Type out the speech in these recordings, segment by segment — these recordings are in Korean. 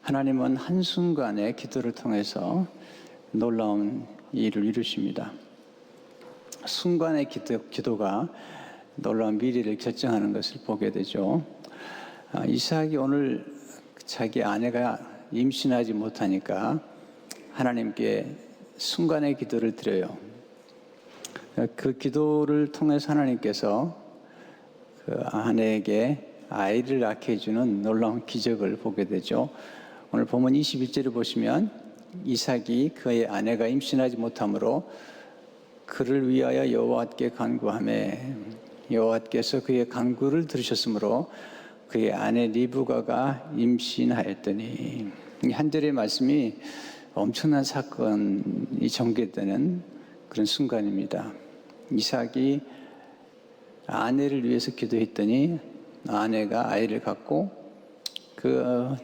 하나님은 한순간의 기도를 통해서 놀라운 일을 이루십니다. 순간의 기도가 놀라운 미래를 결정하는 것을 보게 되죠. 이삭이 오늘 자기 아내가 임신하지 못하니까 하나님께 순간의 기도를 드려요. 그 기도를 통해서 하나님께서 그 아내에게 아이를 낳게 해주는 놀라운 기적을 보게 되죠. 오늘 본문 21절을 보시면 이삭이 그의 아내가 임신하지 못하므로 그를 위하여 여호와께 간구하매 여호와께서 그의 간구를 들으셨으므로 그의 아내 리브가가 임신하였더니, 한 절의 말씀이 엄청난 사건이 전개되는 그런 순간입니다. 이삭이 아내를 위해서 기도했더니 아내가 아이를 갖고 그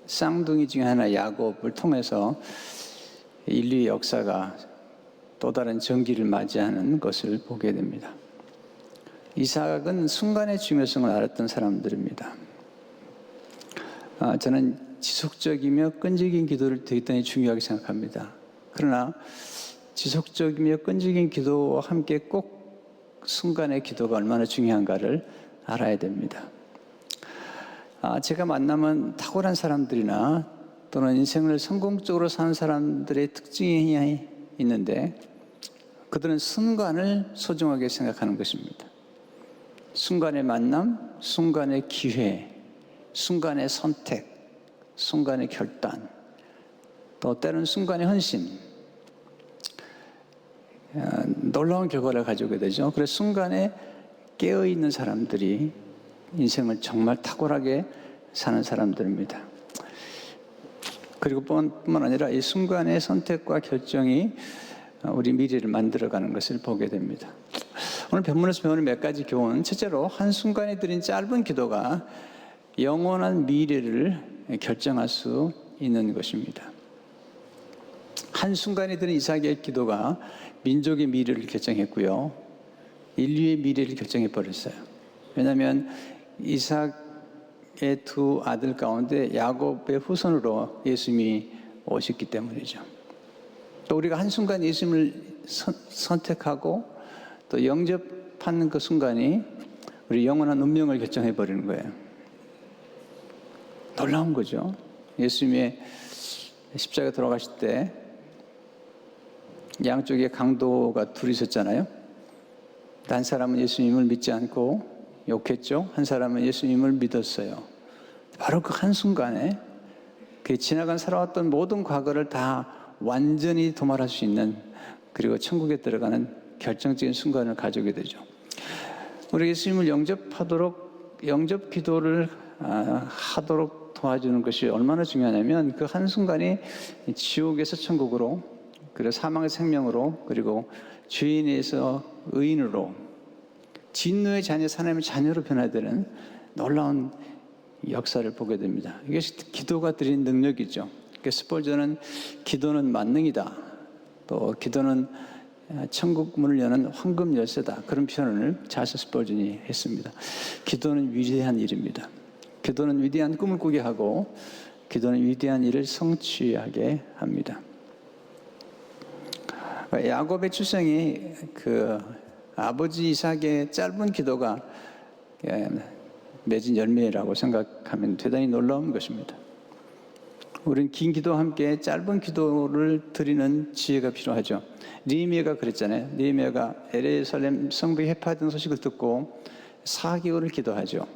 쌍둥이 중에 하나 야곱을 통해서 인류의 역사가 또 다른 전기를 맞이하는 것을 보게 됩니다. 이삭은 순간의 중요성을 알았던 사람들입니다. 저는 지속적이며 끈질긴 기도를 대단히 중요하게 생각합니다. 그러나 지속적이며 끈질긴 기도와 함께 꼭 순간의 기도가 얼마나 중요한가를 알아야 됩니다. 제가 만나면 탁월한 사람들이나 또는 인생을 성공적으로 사는 사람들의 특징이 있는데 그들은 순간을 소중하게 생각하는 것입니다. 순간의 만남, 순간의 기회, 순간의 선택, 순간의 결단, 또 때로는 순간의 헌신, 놀라운 결과를 가져오게 되죠. 그래서 순간에 깨어있는 사람들이 인생을 정말 탁월하게 사는 사람들입니다. 그리고 뿐만 아니라 이 순간의 선택과 결정이 우리 미래를 만들어가는 것을 보게 됩니다. 오늘 본문에서 배우는 몇 가지 교훈. 첫째로, 한순간에 드린 짧은 기도가 영원한 미래를 결정할 수 있는 것입니다. 한순간에 드린 이삭의 기도가 민족의 미래를 결정했고요, 인류의 미래를 결정해 버렸어요. 왜냐하면 이삭의 두 아들 가운데 야곱의 후손으로 예수님이 오셨기 때문이죠. 또 우리가 한순간 예수님을 선택하고 또 영접하는 그 순간이 우리 영원한 운명을 결정해 버리는 거예요. 놀라운 거죠. 예수님의 십자가 돌아가실 때 양쪽에 강도가 둘이 있었잖아요. 한 사람은 예수님을 믿지 않고 욕했죠. 한 사람은 예수님을 믿었어요. 바로 그 한순간에 그 지나간 살아왔던 모든 과거를 다 완전히 도말할 수 있는, 그리고 천국에 들어가는 결정적인 순간을 가져오게 되죠. 우리 예수님을 영접 기도를 하도록 도와주는 것이 얼마나 중요하냐면 그 한순간이 지옥에서 천국으로, 그리고 사망의 생명으로, 그리고 죄인에서 의인으로, 진노의 자녀, 하나님의 자녀로 변화되는 놀라운 역사를 보게 됩니다. 이것이 기도가 드린 능력이죠. 스폴전은 기도는 만능이다, 또 기도는 천국 문을 여는 황금 열쇠다, 그런 표현을 찰스 스폴전이 했습니다. 기도는 위대한 일입니다. 기도는 위대한 꿈을 꾸게 하고 기도는 위대한 일을 성취하게 합니다. 야곱의 출생이 그 아버지 이삭의 짧은 기도가 맺은 열매라고 생각하면 대단히 놀라운 것입니다. 우리는 긴 기도와 함께 짧은 기도를 드리는 지혜가 필요하죠. 느헤미야가 그랬잖아요. 느헤미야가 예루살렘 성벽이 해파된 소식을 듣고 4개월을 기도하죠.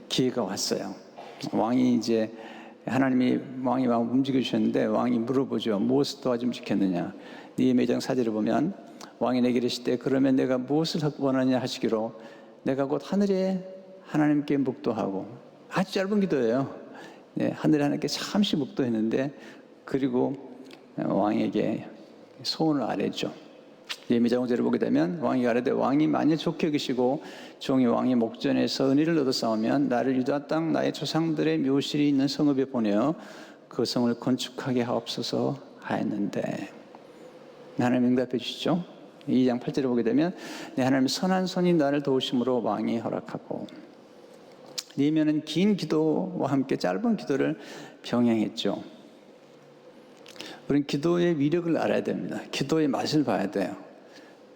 기회가 왔어요. 왕이 왕이 움직여 주셨는데 왕이 물어보죠. 무엇을 도와주면 좋겠느냐. 느헤미야 1장 4절을 보면 왕이 내게 이르시되 그러면 내가 무엇을 원하느냐 하시기로 내가 곧 하늘에 하나님께 묵도하고, 아주 짧은 기도예요. 하늘에 하나님께 잠시 묵도했는데, 그리고 왕에게 소원을 아뢰죠. 예미자 5절을 보게 되면 왕이 아뢰되 왕이 만일 좋게 여기시고 종이 왕의 목전에서 은혜를 얻어싸우면 나를 유다 땅 나의 조상들의 묘실이 있는 성읍에 보내어 그 성을 건축하게 하옵소서 하였는데, 하나님 응답해 주시죠. 2장 8절을 보게 되면 내 하나님 선한 손이 나를 도우심으로 왕이 허락하고, 느헤미야는 긴 기도와 함께 짧은 기도를 병행했죠. 우리는 기도의 위력을 알아야 됩니다. 기도의 맛을 봐야 돼요.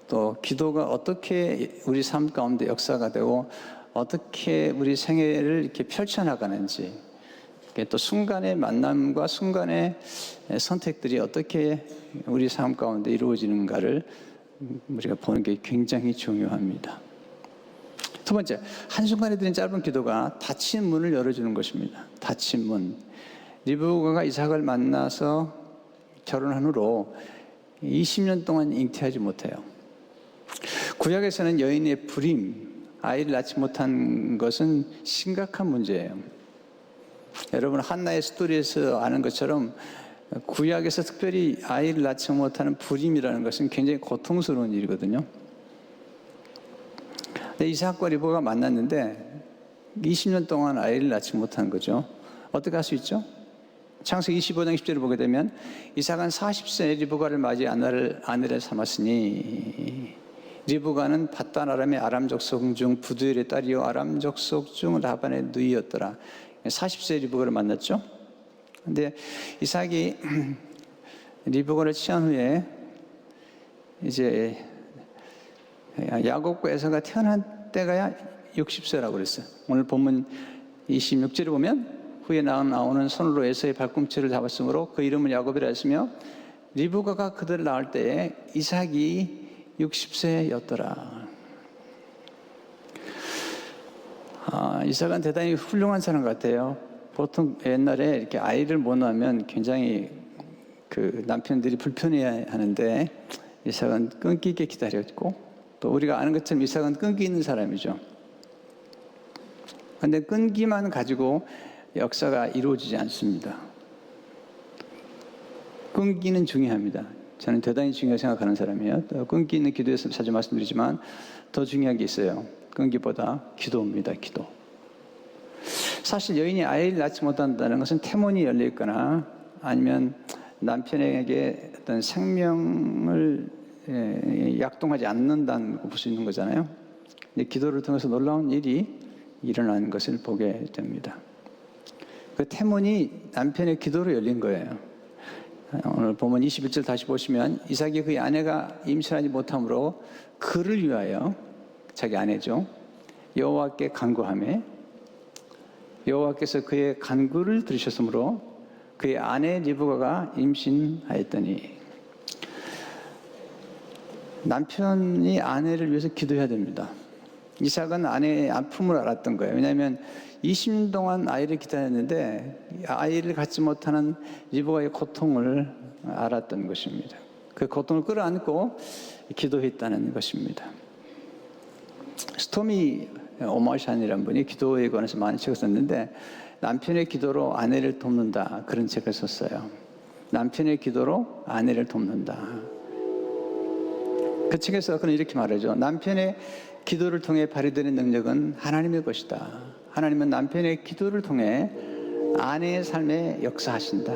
또 기도가 어떻게 우리 삶 가운데 역사가 되고 어떻게 우리 생애를 이렇게 펼쳐나가는지, 또 순간의 만남과 순간의 선택들이 어떻게 우리 삶 가운데 이루어지는가를 우리가 보는 게 굉장히 중요합니다. 두 번째, 한순간에 드린 짧은 기도가 닫힌 문을 열어주는 것입니다. 닫힌 문. 리브가가 이삭을 만나서 결혼한 후로 20년 동안 잉태하지 못해요. 구약에서는 여인의 불임, 아이를 낳지 못한 것은 심각한 문제예요. 여러분, 한나의 스토리에서 아는 것처럼 구약에서 특별히 아이를 낳지 못하는 불임이라는 것은 굉장히 고통스러운 일이거든요. 근데 이삭과 리브가가 만났는데 20년 동안 아이를 낳지 못한 거죠. 어떻게 할 수 있죠? 창세기 25장 10절을 보게 되면 이삭은 40세에 리브가를 맞이 아내를 삼았으니 리브가는 밧단 아람의 아람 족속 중 부두엘의 딸이요 아람 족속 중 라반의 누이였더라. 40세에 리브가를 만났죠. 근데 이삭이 리브가를 취한 후에 이제 야곱과 에서가 태어난 때가 60세라고 그랬어요. 오늘 본문 26절을 보면 후에 나오는 손으로 에서의 발꿈치를 잡았으므로 그 이름을 야곱이라 했으며 리브가가 그들을 낳을 때에 이삭이 60세였더라. 이삭은 대단히 훌륭한 사람 같아요. 보통 옛날에 이렇게 아이를 못 낳으면 굉장히 그 남편들이 불편해야 하는데 이삭은 끈기 있게 기다렸고, 또 우리가 아는 것처럼 이삭은 끈기 있는 사람이죠. 그런데 끈기만 가지고 역사가 이루어지지 않습니다. 끈기는 중요합니다. 저는 대단히 중요하게 생각하는 사람이에요. 또 끈기 있는 기도에서 자주 말씀드리지만 더 중요한 게 있어요. 끈기보다 기도입니다. 기도. 사실 여인이 아이를 낳지 못한다는 것은 태문이 열려 있거나 아니면 남편에게 어떤 생명을 약동하지 않는다는 걸 볼 수 있는 거잖아요. 기도를 통해서 놀라운 일이 일어나는 것을 보게 됩니다. 그 태문이 남편의 기도로 열린 거예요. 오늘 보면 21절 다시 보시면 이삭이 그의 아내가 임신하지 못함으로 그를 위하여, 자기 아내죠, 여호와께 간구하며 여호와께서 그의 간구를 들으셨으므로 그의 아내 리브가가 임신하였더니. 남편이 아내를 위해서 기도해야 됩니다. 이삭은 아내의 아픔을 알았던 거예요. 왜냐하면 20년 동안 아이를 기다렸는데 아이를 갖지 못하는 리브가의 고통을 알았던 것입니다. 그 고통을 끌어안고 기도했다는 것입니다. 스토미 오마샨이라는 분이 기도에 관해서 많은 책을 썼는데 남편의 기도로 아내를 돕는다, 그런 책을 썼어요. 남편의 기도로 아내를 돕는다. 그 책에서 그는 이렇게 말하죠. 남편의 기도를 통해 발휘되는 능력은 하나님의 것이다. 하나님은 남편의 기도를 통해 아내의 삶에 역사하신다.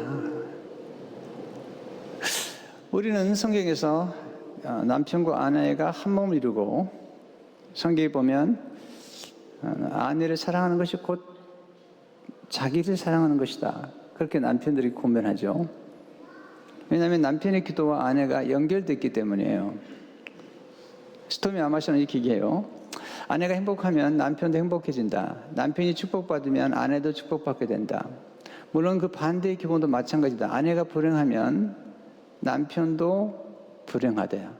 우리는 성경에서 남편과 아내가 한 몸을 이루고, 성경에 보면 아내를 사랑하는 것이 곧 자기를 사랑하는 것이다, 그렇게 남편들이 고면하죠. 왜냐하면 남편의 기도와 아내가 연결됐기 때문이에요. 스토미 아마샤는 이렇게 얘기해요. 아내가 행복하면 남편도 행복해진다. 남편이 축복받으면 아내도 축복받게 된다. 물론 그 반대의 기본도 마찬가지다. 아내가 불행하면 남편도 불행하대요.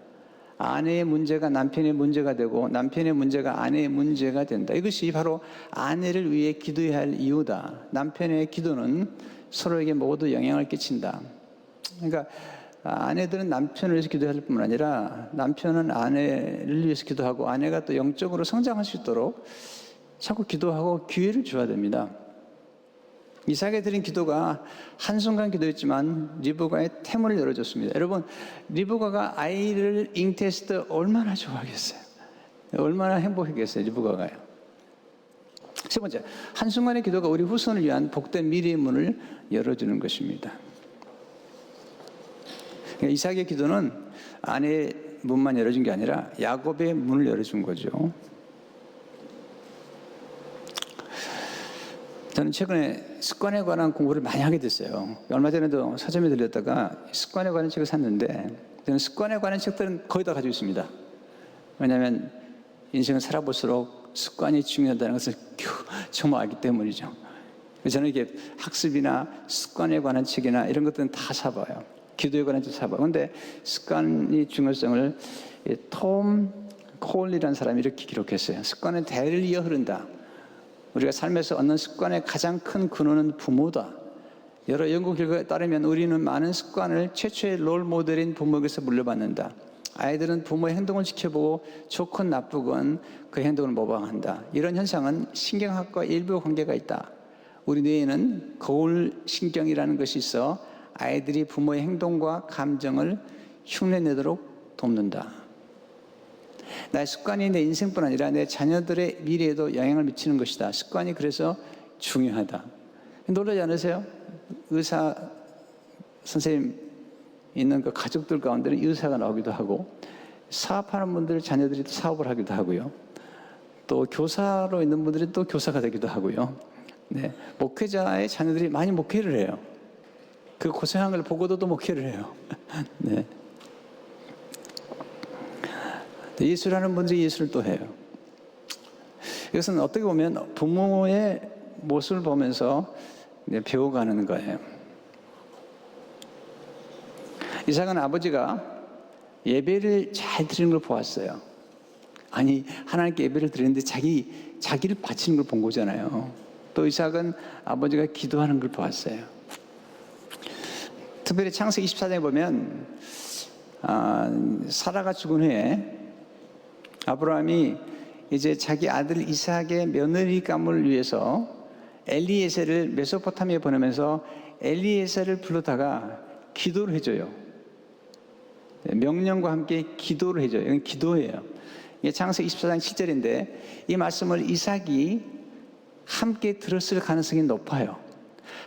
아내의 문제가 남편의 문제가 되고 남편의 문제가 아내의 문제가 된다. 이것이 바로 아내를 위해 기도해야 할 이유다. 남편의 기도는 서로에게 모두 영향을 끼친다. 그러니까 아내들은 남편을 위해서 기도할 뿐만 아니라 남편은 아내를 위해서 기도하고 아내가 또 영적으로 성장할 수 있도록 자꾸 기도하고 기회를 줘야 됩니다. 이삭에 드린 기도가 한순간 기도였지만 리브가의 태문을 열어줬습니다. 여러분, 리브가가 아이를 잉태했을 때 얼마나 좋아하겠어요? 얼마나 행복했겠어요, 리브가가요. 세 번째, 한순간의 기도가 우리 후손을 위한 복된 미래의 문을 열어주는 것입니다. 이삭의 기도는 아내의 문만 열어준 게 아니라 야곱의 문을 열어준 거죠. 저는 최근에 습관에 관한 공부를 많이 하게 됐어요. 얼마 전에도 서점에 들렸다가 습관에 관한 책을 샀는데, 저는 습관에 관한 책들은 거의 다 가지고 있습니다. 왜냐하면 인생을 살아볼수록 습관이 중요하다는 것을 정말 알기 때문이죠. 저는 이렇게 학습이나 습관에 관한 책이나 이런 것들은 다 사봐요. 기도에 관한 책 사봐요. 그런데 습관의 중요성을 톰 콜이라는 사람이 이렇게 기록했어요. 습관은 대를 이어 흐른다. 우리가 삶에서 얻는 습관의 가장 큰 근원은 부모다. 여러 연구 결과에 따르면 우리는 많은 습관을 최초의 롤 모델인 부모에게서 물려받는다. 아이들은 부모의 행동을 지켜보고 좋건 나쁘건 그 행동을 모방한다. 이런 현상은 신경학과 일부 관계가 있다. 우리 뇌에는 거울 신경이라는 것이 있어 아이들이 부모의 행동과 감정을 흉내내도록 돕는다. 나의 습관이 내 인생뿐 아니라 내 자녀들의 미래에도 영향을 미치는 것이다. 습관이 그래서 중요하다. 놀라지 않으세요? 의사 선생님 있는 그 가족들 가운데는 의사가 나오기도 하고, 사업하는 분들 자녀들이 또 사업을 하기도 하고요. 또 교사로 있는 분들이 또 교사가 되기도 하고요. 네, 목회자의 자녀들이 많이 목회를 해요. 그 고생한 걸 보고도 또 목회를 해요. 네. 예술을 하는 분들이 예술을 또 해요. 이것은 어떻게 보면 부모의 모습을 보면서 배워가는 거예요. 이삭은 아버지가 예배를 잘 드리는 걸 보았어요. 아니, 하나님께 예배를 드리는데 자기를 바치는 걸 본 거잖아요. 또 이삭은 아버지가 기도하는 걸 보았어요. 특별히 창세기 24장에 보면 사라가 죽은 후에 아브라함이 이제 자기 아들 이삭의 며느리감을 위해서 엘리에셀을 메소포타미아에 보내면서 엘리에셀을 불러다가 기도를 해줘요. 명령과 함께 기도를 해줘요. 이건 기도예요. 이게 창세기 24장 7절인데 이 말씀을 이삭이 함께 들었을 가능성이 높아요.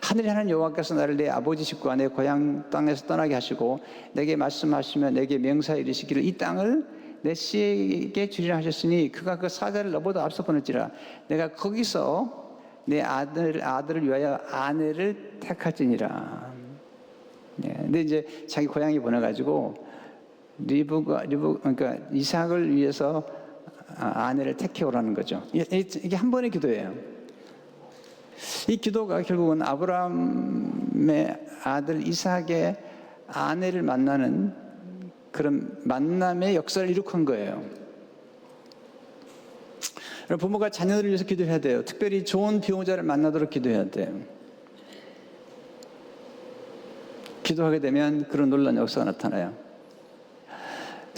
하늘의 하나님 여호와께서 나를 내 아버지 집과 내 고향 땅에서 떠나게 하시고 내게 말씀하시며 내게 명사에 이르시기를 이 땅을 내 씨에게 주리라 하셨으니 그가 그 사자를 너보다 앞서 보냈지라. 내가 거기서 내 아들을 위하여 아내를 택할지니라. 네, 근데 이제 자기 고향에 보내가지고 그러니까 이삭을 위해서 아내를 택해오라는 거죠. 이게 한 번의 기도예요. 이 기도가 결국은 아브라함의 아들 이삭의 아내를 만나는 그런 만남의 역사를 이룩한 거예요. 부모가 자녀들을 위해서 기도해야 돼요. 특별히 좋은 배우자를 만나도록 기도해야 돼요. 기도하게 되면 그런 놀라운 역사가 나타나요.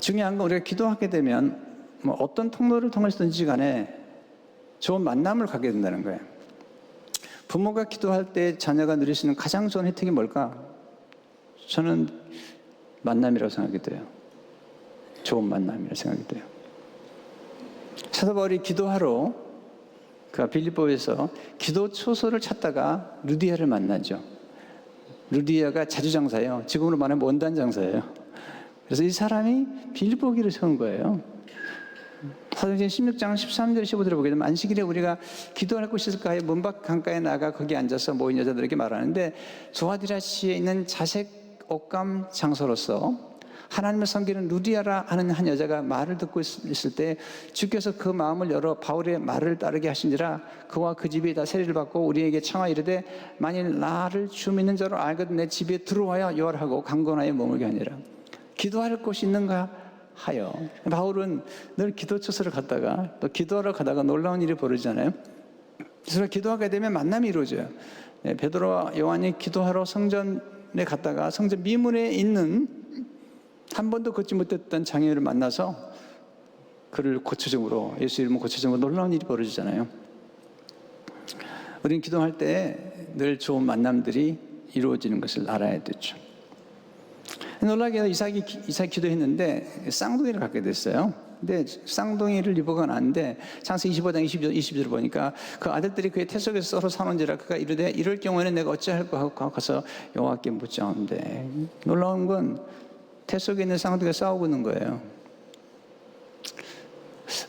중요한 건 우리가 기도하게 되면 어떤 통로를 통해서든지 간에 좋은 만남을 갖게 된다는 거예요. 부모가 기도할 때 자녀가 누릴 수 있는 가장 좋은 혜택이 뭘까? 저는 만남이라고 생각이 돼요. 좋은 만남이라고 생각이 돼요. 사도 바울이 기도하러 그가 빌립보에서 기도 초소를 찾다가 루디아를 만나죠. 루디아가 자주장사예요. 지금으로 말하면 원단 장사예요. 그래서 이 사람이 빌립보기를 세운 거예요. 사도행전 16장 13절 15절을 보게 되면 안식일에 우리가 기도할 곳이 있을까 하여 문밖 강가에 나가 거기 앉아서 모인 여자들에게 말하는데 조아디라시에 있는 자색 옷감 장소로서 하나님을 섬기는 루디아라 하는 한 여자가 말을 듣고 있을 때 주께서 그 마음을 열어 바울의 말을 따르게 하시니라. 그와 그 집이 다 세례를 받고 우리에게 청하 이르되 만일 나를 주 믿는 자로 알거든 내 집에 들어와야 요하고 강건하여 머물게 하니라. 기도할 곳이 있는가 하여 바울은 늘 기도처소를 갔다가 또 기도하러 가다가 놀라운 일이 벌어지잖아요. 그래서 기도하게 되면 만남이 이루어져요. 베드로와 요한이 기도하러 성전에 갔다가 성전 미문에 있는 한 번도 걷지 못했던 장애인을 만나서 그를 고쳐줌으로 예수 이름으로 고쳐줌으로 놀라운 일이 벌어지잖아요. 우리는 기도할 때 늘 좋은 만남들이 이루어지는 것을 알아야 되죠. 놀라게도 이삭이 기도했는데 쌍둥이를 갖게 됐어요. 근데 쌍둥이를 리브가 낳았는데 창세기 25장 20절을 보니까 그 아들들이 그의 태 속에서 서로 사는지라 그가 이르되 이럴 경우에는 내가 어찌할까 하고 가서 여호와께 묻자온대. 놀라운 건 태 속에 있는 쌍둥이가 싸우고 있는 거예요.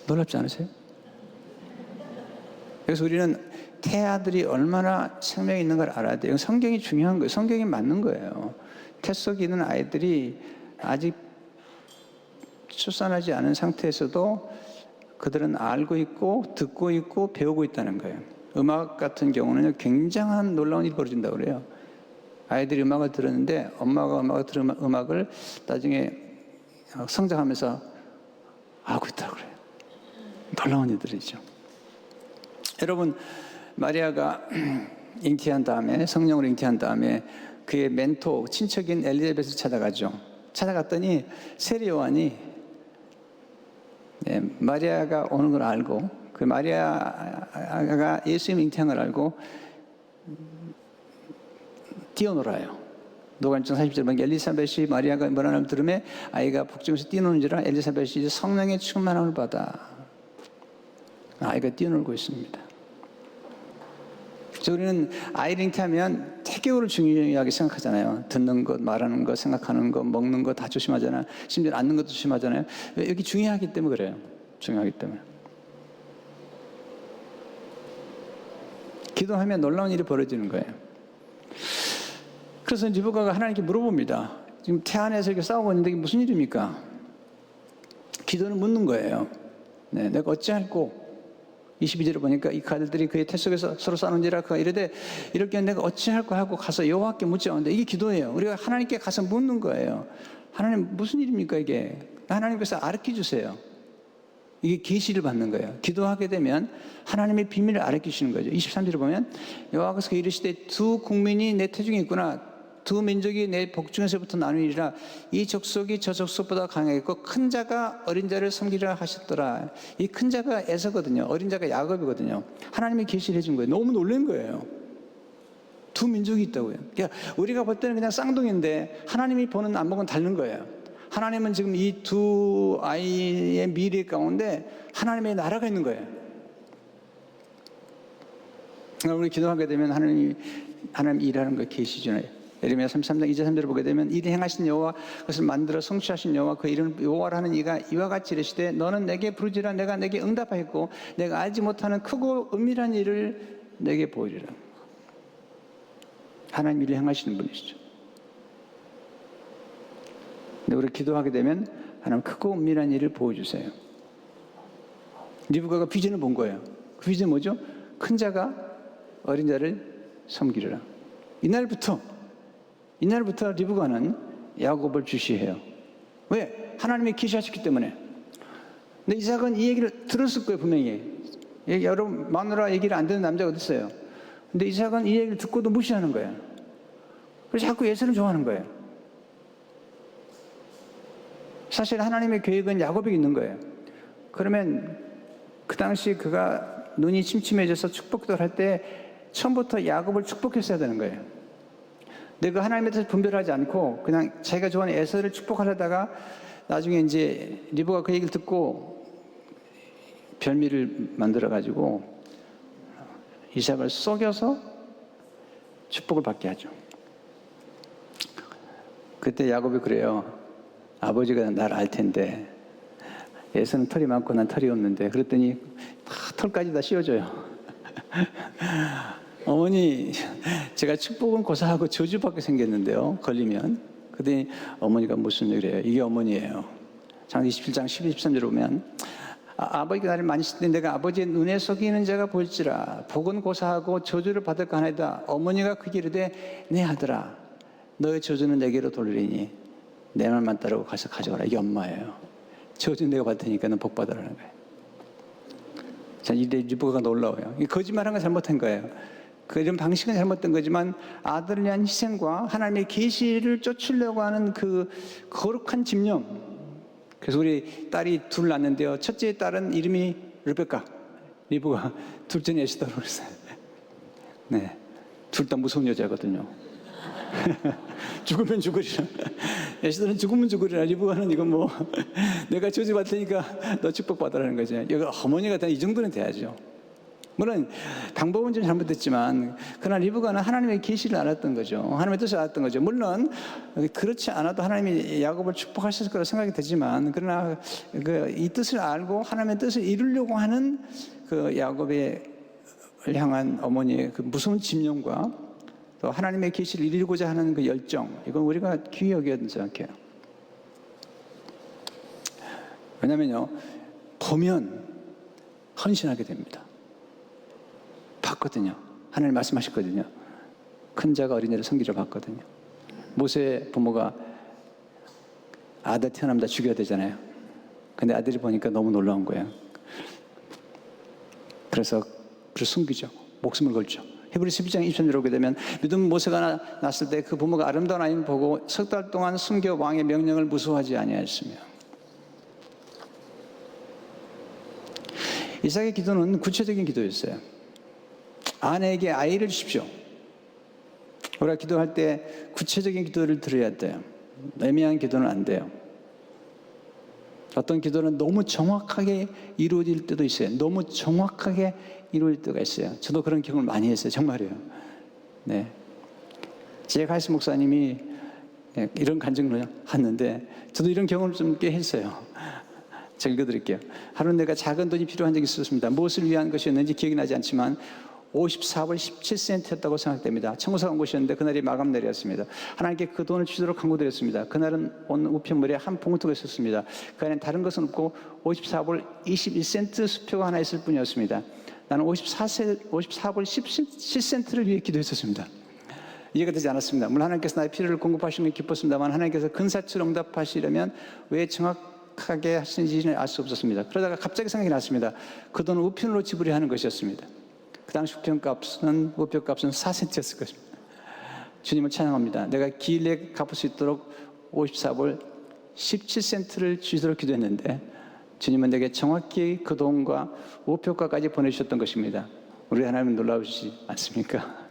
놀랍지 않으세요? 그래서 우리는 태아들이 얼마나 생명이 있는 걸 알아야 돼요. 성경이 중요한 거예요. 성경이 맞는 거예요. 태 속에 있는 아이들이 아직 출산하지 않은 상태에서도 그들은 알고 있고 듣고 있고 배우고 있다는 거예요. 음악 같은 경우는 굉장한 놀라운 일이 벌어진다고 그래요. 아이들이 음악을 들었는데 엄마가 음악을 들은 음악을 나중에 성장하면서 알고 있다고 그래요. 놀라운 일들이죠. 여러분, 마리아가 잉태한 다음에, 성령으로 잉태한 다음에 그의 멘토, 친척인 엘리자벳을 찾아가죠. 찾아갔더니 세례 요한이 마리아가 오는 걸 알고, 그 마리아가 예수님 잉태한 걸 알고 뛰어놀아요. 노간증 40절 보면 엘리사벳이 마리아가 뭐라는 들음에 아이가 복중에서 뛰노는지라 엘리사벳이 이제 성령의 충만함을 받아 아이가 뛰어놀고 있습니다. 그래서 우리는 아이를 잉태하면 태교를 중요하게 생각하잖아요. 듣는 것, 말하는 것, 생각하는 것, 먹는 것 다 조심하잖아요. 심지어 앉는 것도 조심하잖아요. 여기 중요하기 때문에 그래요. 중요하기 때문에. 기도하면 놀라운 일이 벌어지는 거예요. 그래서 리브가가 하나님께 물어봅니다. 지금 태안에서 이렇게 싸우고 있는데 이게 무슨 일입니까? 기도는 묻는 거예요. 네, 내가 어찌할꼬? 22절을 보니까 이 가들들이 그의 태 속에서 서로 싸우는지라 그가 이르되 이렇게 내가 어찌할꼬 하고 가서 여호와께 묻자 하는데 이게 기도예요. 우리가 하나님께 가서 묻는 거예요. 하나님 무슨 일입니까 이게? 하나님께서 알려 주세요. 이게 계시를 받는 거예요. 기도하게 되면 하나님의 비밀을 알려 주시는 거죠. 23절을 보면 여호와께서 이르시되 두 국민이 내 태중에 있구나. 두 민족이 내 복중에서부터 나누리라. 이 족속이 저 족속보다 강하겠고 큰 자가 어린 자를 섬기리라 하셨더라. 이 큰 자가 에서거든요. 어린 자가 야곱이거든요. 하나님이 계시를 해준 거예요. 너무 놀란 거예요. 두 민족이 있다고요. 그러니까 우리가 볼 때는 그냥 쌍둥이인데 하나님이 보는 안목은 다른 거예요. 하나님은 지금 이 두 아이의 미래 가운데 하나님의 나라가 있는 거예요. 우리 기도하게 되면 하나님 일하는 거 계시잖아요. 예레미야 33장 2절 3절을 보게 되면 이를 행하신 여호와 그것을 만들어 성취하신 여호와 그 이름 여호와라 하는 이가 이와 같이 이르시되 너는 내게 부르지라 내가 내게 응답하였고 내가 알지 못하는 크고 은밀한 일을 내게 보이리라. 하나님 일을 행하시는 분이시죠. 근데 우리 기도하게 되면 하나님 크고 은밀한 일을 보여주세요. 리브가가 비전을 본 거예요. 그 비전이 뭐죠? 큰 자가 어린 자를 섬기리라. 이날부터 리브가는 야곱을 주시해요. 왜? 하나님이 계시하셨기 때문에. 근데 이삭은 이 얘기를 들었을 거예요, 분명히. 여러분, 마누라 얘기를 안 듣는 남자가 어디 있어요? 근데 이삭은 이 얘기를 듣고도 무시하는 거예요. 그래서 자꾸 예수를 좋아하는 거예요. 사실 하나님의 계획은 야곱이 있는 거예요. 그러면 그 당시 그가 눈이 침침해져서 축복도 할 때 처음부터 야곱을 축복했어야 되는 거예요. 근데 그 하나님에 대해서 분별하지 않고 그냥 자기가 좋아하는 에서를 축복하려다가 나중에 이제 리브가 그 얘기를 듣고 별미를 만들어가지고 이삭을 속여서 축복을 받게 하죠. 그때 야곱이 그래요. 아버지가 날 알 텐데 에서는 털이 많고 난 털이 없는데 그랬더니 다 털까지 다 씌워줘요. 어머니, 제가 축복은 고사하고 저주받게 생겼는데요. 걸리면. 그랬더니 어머니가 무슨 일이에요? 이게 어머니예요. 장 27장 12, 13절에 보면 아버지가 나를 많이 시키는데 내가 아버지의 눈에 속이는 자가 볼지라 복은 고사하고 저주를 받을까 하나이다. 어머니가 그에게 이르되 내 아들아 너의 저주는 내게로 돌리니 내 말만 따르고 가서 가져오라. 이게 엄마예요. 저주는 내가 받을 테니까 넌 복 받으라는 거예요. 자, 이래 리브가가 놀라워요. 거짓말한 건 잘못한 거예요. 그런 방식은 잘못된 거지만 아들을 위한 희생과 하나님의 계시를 쫓으려고 하는 그 거룩한 집념. 그래서 우리 딸이 둘 낳는데요. 첫째 딸은 이름이 르베카, 리브가. 둘째는 에스더라고 그랬어요. 네, 둘 다 무서운 여자거든요. 죽으면 죽으리라. 에스더는 죽으면 죽으리라. 리브가는 이거 뭐 내가 저주받을 테니까 너 축복받으라는 거죠. 여기 어머니가 다 이 정도는 돼야죠. 물론 방법은 좀 잘못됐지만 그러나 리브가는 하나님의 계시를 알았던 거죠. 하나님의 뜻을 알았던 거죠. 물론 그렇지 않아도 하나님이 야곱을 축복하실 거라 생각이 되지만 그러나 이 뜻을 알고 하나님의 뜻을 이루려고 하는 그 야곱의 향한 어머니의 그 무서운 집념과 또 하나님의 계시를 이루고자 하는 그 열정, 이건 우리가 귀히 여겨야 생각해요. 왜냐면요, 보면 헌신하게 됩니다. 봤거든요. 하나님 말씀하셨거든요. 큰 자가 어린애를 섬기려 봤거든요. 모세 부모가 아들 태어나면 다 죽여야 되잖아요. 근데 아들이 보니까 너무 놀라운 거예요. 그래서 그를 숨기죠. 목숨을 걸죠. 히브리서 12장 20절에 오게 되면 믿음 모세가 났을 때 그 부모가 아름다운 아이를 보고 석 달 동안 숨겨 왕의 명령을 무서워하지 아니하였으며. 이삭의 기도는 구체적인 기도였어요. 아내에게 아이를 주십시오. 우리가 기도할 때 구체적인 기도를 드려야 돼요. 애매한 기도는 안 돼요. 어떤 기도는 너무 정확하게 이루어질 때도 있어요. 너무 정확하게 이루어질 때가 있어요. 저도 그런 경험을 많이 했어요. 정말이에요. 네. 제 가이스 목사님이 이런 간증을 하는데 저도 이런 경험을 좀 꽤 했어요. 제가 읽어드릴게요. 하루 내가 작은 돈이 필요한 적이 있었습니다. 무엇을 위한 것이었는지 기억이 나지 않지만 54불 17센트였다고 생각됩니다. 청구서가 온 것이었는데 그날이 마감 날이었습니다. 하나님께 그 돈을 주도록 간구드렸습니다. 그날은 온 우편물에 한 봉투가 있었습니다. 그 안에 다른 것은 없고 54불 21센트 수표가 하나 있을 뿐이었습니다. 나는 54불 17센트를 위해 기도했었습니다. 이해가 되지 않았습니다. 물론 하나님께서 나의 필요를 공급하시는 게 기뻤습니다만 하나님께서 근사치로 응답하시려면 왜 정확하게 하시는지는 알 수 없었습니다. 그러다가 갑자기 생각이 났습니다. 그 돈은 우편으로 지불해야 하는 것이었습니다. 그 당시 우편값은 4센트였을 것입니다. 주님을 찬양합니다. 내가 기일에 갚을 수 있도록 54불 17센트를 주시도록 기도했는데 주님은 내게 정확히 그 돈과 우표가까지 보내주셨던 것입니다. 우리 하나님은 놀라우시지 않습니까?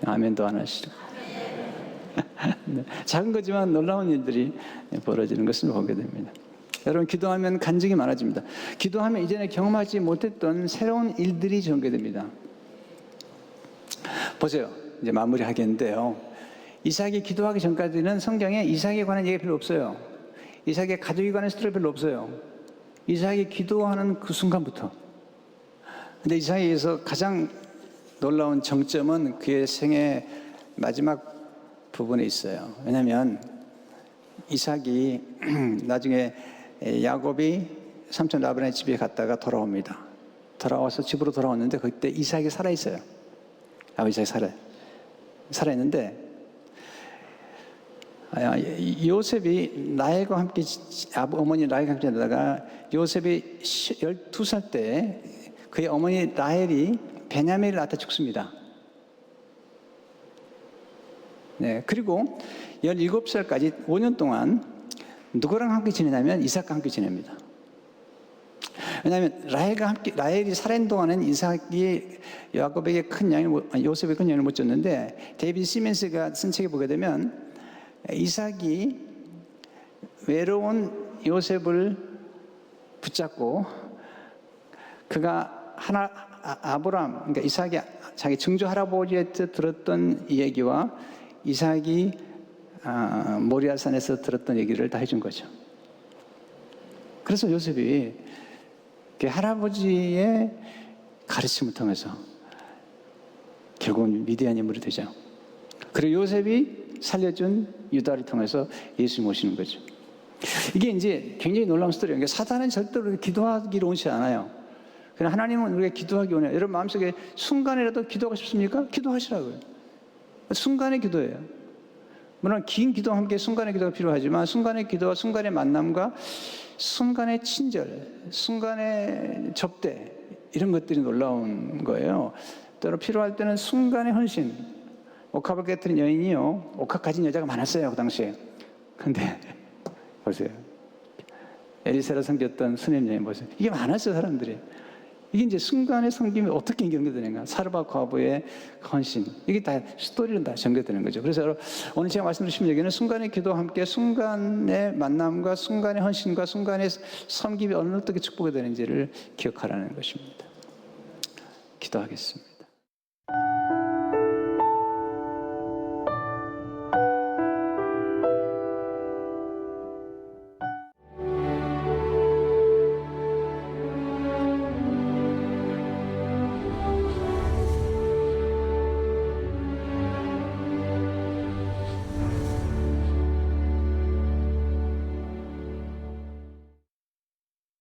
아멘도 안 하시죠. 네. 작은 거지만 놀라운 일들이 벌어지는 것을 보게 됩니다. 여러분, 기도하면 간증이 많아집니다. 기도하면 이전에 경험하지 못했던 새로운 일들이 전개됩니다. 보세요. 이제 마무리하겠는데요. 이삭이 기도하기 전까지는 성경에 이삭에 관한 얘기가 별로 없어요. 이삭의 가족에 관한 스토리 별로 없어요. 이삭이 기도하는 그 순간부터. 근데 이삭에서 가장 놀라운 정점은 그의 생애 마지막 부분에 있어요. 왜냐하면 이삭이 나중에 야곱이 삼촌 라반의 집에 갔다가 돌아옵니다. 돌아와서 집으로 돌아왔는데 그때 이삭이 살아있어요. 이삭이 살아있는데 요셉이 라헬과 함께 어머니 라헬과 함께 하다가 요셉이 12살 때 그의 어머니 라헬이 베냐민을 낳다 죽습니다. 네, 그리고 17살까지 5년 동안 누구랑 함께 지내냐면 이삭과 함께 지냅니다. 왜냐하면 라헬이 살아있는 동안은 이삭이 야곱에게 요셉에 큰 영향을 못 줬는데 데이비드 시멘스가 쓴 책에 보게 되면 이삭이 외로운 요셉을 붙잡고 그가 아브람, 그러니까 이삭이 자기 증조 할아버지한테 들었던 얘기와 이삭이 모리아산에서 들었던 얘기를 다 해준 거죠. 그래서 요셉이 그 할아버지의 가르침을 통해서 결국은 위대한 인물이 되죠. 그리고 요셉이 살려준 유다를 통해서 예수님 오시는 거죠. 이게 이제 굉장히 놀라운 스토리예요. 그러니까 사단은 절대로 기도하기를 원치 않아요. 그냥 하나님은 우리가 기도하기 원해요. 여러분 마음속에 순간이라도 기도하고 싶습니까? 기도하시라고요. 순간의 기도예요. 물론 긴 기도와 함께 순간의 기도가 필요하지만 순간의 기도와 순간의 만남과 순간의 친절, 순간의 접대 이런 것들이 놀라운 거예요. 때로 필요할 때는 순간의 헌신. 옥합을 깨뜨린 여인이요, 옥합 가진 여자가 많았어요 그 당시에. 근데 보세요, 엘리사를 섬겼던 수냄 여인 보세요. 이게 많았어요 사람들이. 이게 이제 순간의 섬김이 어떻게 연결되는가? 사르밧 과부의 헌신. 이게 다 스토리는 다 전개되는 거죠. 그래서 오늘 제가 말씀드린 얘기는 순간의 기도와 함께 순간의 만남과 순간의 헌신과 순간의 섬김이 어느 어떻게 축복이 되는지를 기억하라는 것입니다. 기도하겠습니다.